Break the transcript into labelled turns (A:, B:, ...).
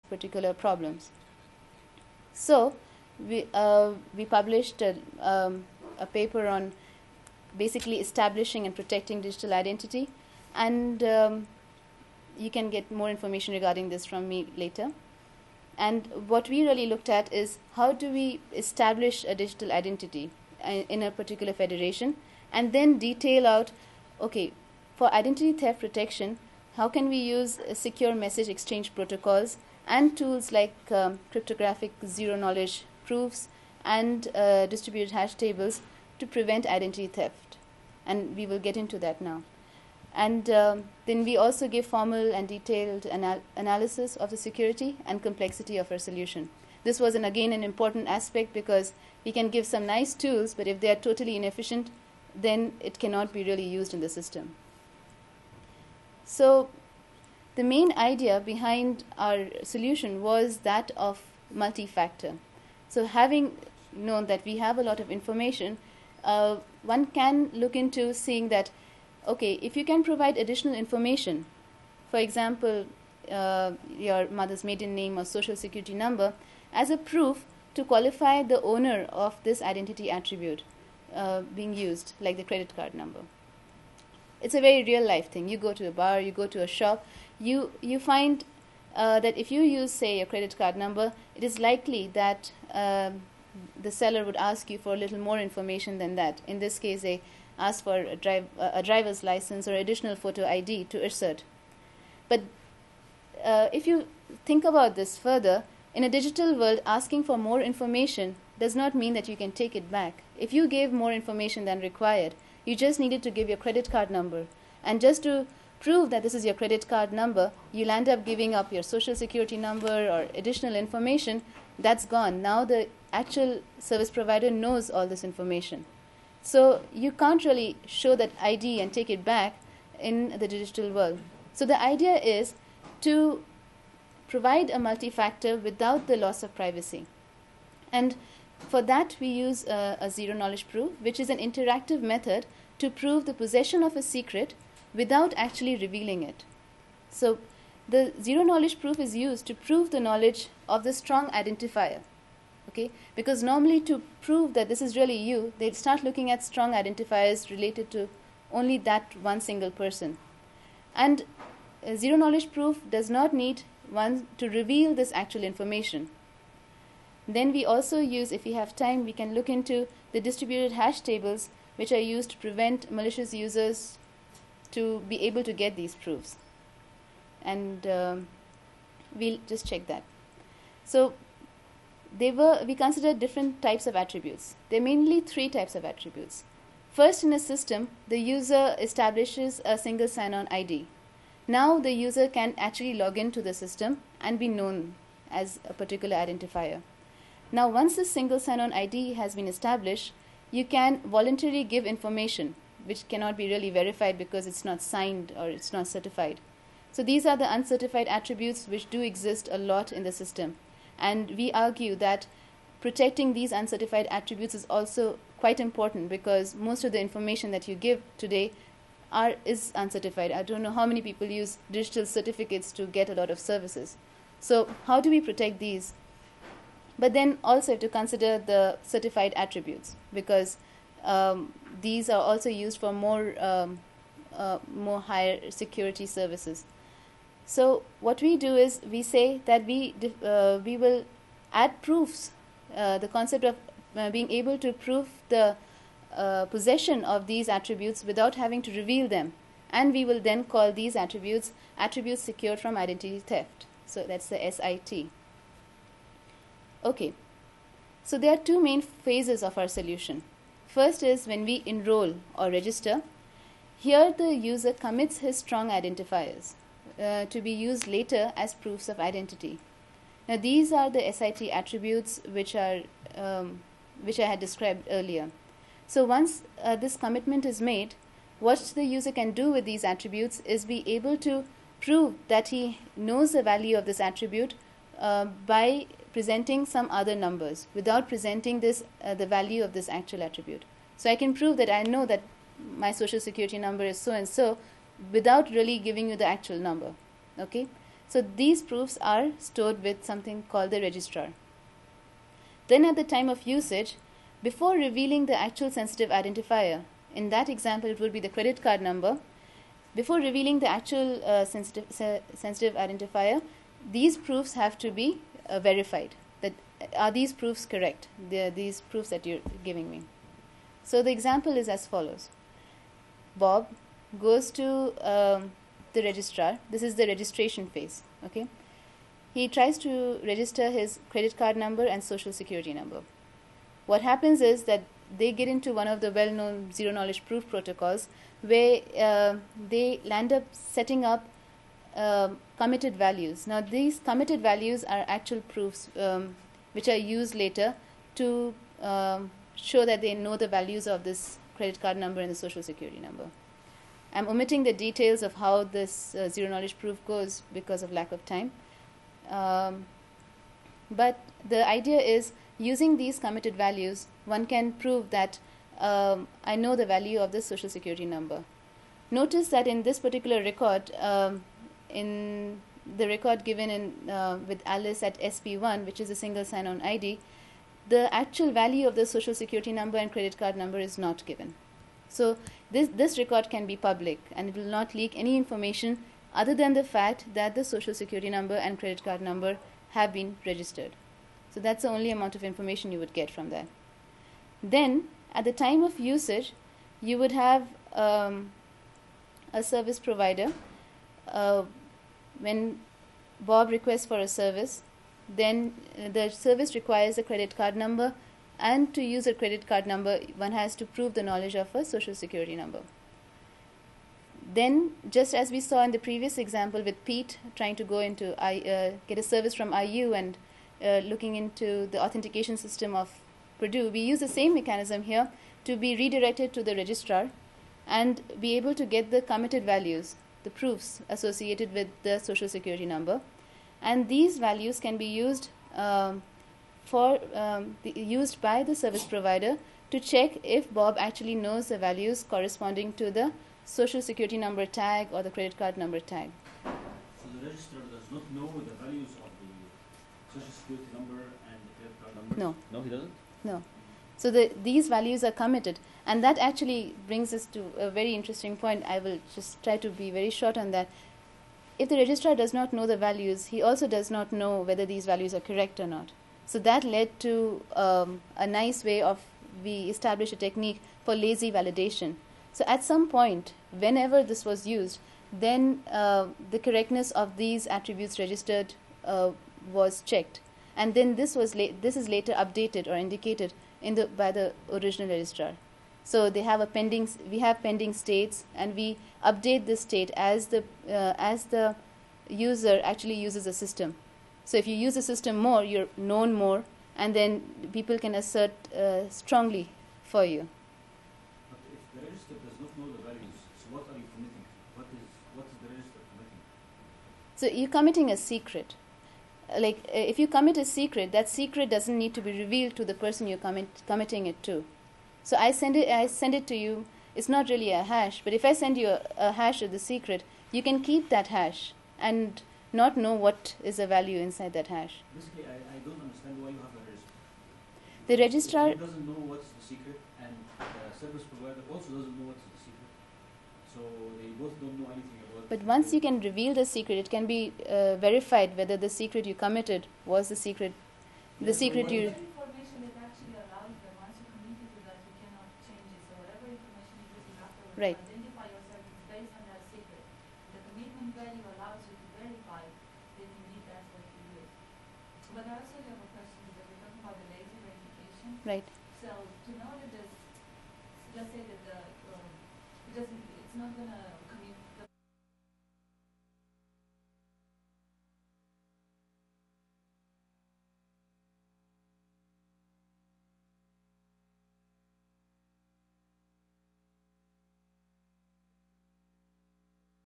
A: particular problems. So we published a paper on basically establishing and protecting digital identity, and you can get more information regarding this from me later. And what we really looked at is how do we establish a digital identity in a particular federation, and then detail out, okay, for identity theft protection, how can we use secure message exchange protocols and tools like cryptographic zero-knowledge proofs and distributed hash tables to prevent identity theft. And we will get into that now. And then we also give formal and detailed analysis of the security and complexity of our solution. This was, again, an important aspect because we can give some nice tools, but if they are totally inefficient, then it cannot be really used in the system. So the main idea behind our solution was that of multi-factor. So having known that we have a lot of information, one can look into seeing that, okay, if you can provide additional information, for example, your mother's maiden name or social security number, as a proof to qualify the owner of this identity attribute being used, like the credit card number. It's a very real life thing. You go to a bar, you go to a shop, you find that if you use, say, a credit card number, it is likely that the seller would ask you for a little more information than that. In this case, they ask for a driver's license or additional photo ID to assert. But if you think about this further, in a digital world, asking for more information does not mean that you can take it back. If you gave more information than required, you just needed to give your credit card number. And just to prove that this is your credit card number, you'll end up giving up your social security number or additional information. That's gone. Now the actual service provider knows all this information. So you can't really show that ID and take it back in the digital world. So the idea is to provide a multi-factor without the loss of privacy. And for that, we use a zero-knowledge proof, which is an interactive method to prove the possession of a secret without actually revealing it. So the zero-knowledge proof is used to prove the knowledge of the strong identifier. Okay? Because normally to prove that this is really you, they'd start looking at strong identifiers related to only that one single person. And zero-knowledge proof does not need one to reveal this actual information. Then we also use, if we have time, we can look into the distributed hash tables, which are used to prevent malicious users to be able to get these proofs. And we'll just check that. So we considered different types of attributes. There are mainly three types of attributes. First, in a system, the user establishes a single sign-on ID. Now the user can actually log into the system and be known as a particular identifier. Now once this single sign-on ID has been established, you can voluntarily give information which cannot be really verified because it's not signed or it's not certified. So these are the uncertified attributes which do exist a lot in the system. And we argue that protecting these uncertified attributes is also quite important because most of the information that you give today is uncertified. I don't know how many people use digital certificates to get a lot of services. So how do we protect these? But then also have to consider the certified attributes because these are also used for more higher security services. So what we do is we say that we will add proofs, the concept of being able to prove the possession of these attributes without having to reveal them. And we will then call these attributes secured from identity theft. So that's the SIT. Okay, so there are two main phases of our solution. First is when we enroll or register. Here the user commits his strong identifiers to be used later as proofs of identity. Now these are the SIT attributes which I had described earlier. So once this commitment is made, what the user can do with these attributes is be able to prove that he knows the value of this attribute by presenting some other numbers without presenting the value of this actual attribute. So I can prove that I know that my social security number is so and so without really giving you the actual number. Okay? So these proofs are stored with something called the registrar. Then at the time of usage, before revealing the actual sensitive identifier, in that example it would be the credit card number, before revealing the actual sensitive identifier, these proofs have to be verified. That are these proofs correct? These proofs that you're giving me. So the example is as follows. Bob goes to the registrar. This is the registration phase. Okay, he tries to register his credit card number and social security number. What happens is that they get into one of the well-known zero-knowledge proof protocols where they land up setting up committed values. Now, these committed values are actual proofs which are used later to show that they know the values of this credit card number and the social security number. I'm omitting the details of how this zero-knowledge proof goes because of lack of time. But the idea is, using these committed values, one can prove that I know the value of the social security number. Notice that in this particular record, in the record given in with Alice at SP1, which is a single sign-on ID, the actual value of the social security number and credit card number is not given. So this record can be public, and it will not leak any information other than the fact that the social security number and credit card number have been registered. So that's the only amount of information you would get from that. Then, at the time of usage, you would have a service provider. When Bob requests for a service, then the service requires a credit card number, and to use a credit card number, one has to prove the knowledge of a social security number. Then, just as we saw in the previous example with Pete trying to go into get a service from IU and looking into the authentication system of Purdue, we use the same mechanism here to be redirected to the registrar and be able to get the committed values, the proofs associated with the social security number. And these values can be used used by the service provider to check if Bob actually knows the values corresponding to the social security number tag or the credit card number tag.
B: So the registrar does not know the values of the social security number and the credit card number?
A: No.
B: No, he doesn't?
A: No. So these values are committed. And that actually brings us to a very interesting point. I will just try to be very short on that. If the registrar does not know the values, he also does not know whether these values are correct or not. So that led to a nice way of, we established a technique for lazy validation. So at some point, whenever this was used, then the correctness of these attributes registered was checked. And then this is later updated or indicated by the original registrar. So we have pending states, and we update this state as the user actually uses the system. So if you use the system more, you're known more, and then people can assert strongly for you.
B: But if the register does not know the values, so what are you committing to? What is the register committing?
A: So you're committing a secret. Like if you commit a secret, that secret doesn't need to be revealed to the person you're committing it to. So I send it to you. It's not really a hash, but if I send you a hash of the secret, you can keep that hash and not know what is the value inside that hash.
B: Basically, I don't understand why you have a register.
A: The registrar
B: He doesn't know what's the secret, and the service provider also doesn't know what's the secret. So they both don't know anything about it.
A: But once you can reveal the secret, it can be verified whether the secret you committed was the secret. The secret you.
C: Information it actually allows them, once you committed to that, you cannot change it. So whatever information you give afterwards,
A: Right.
C: identify yourself is based on that secret. The commitment value allows you to verify that indeed that's what you use. But I also have a question because we're talking about the lazy verification.
A: Right.
C: So to know that this, let's say that it's not gonna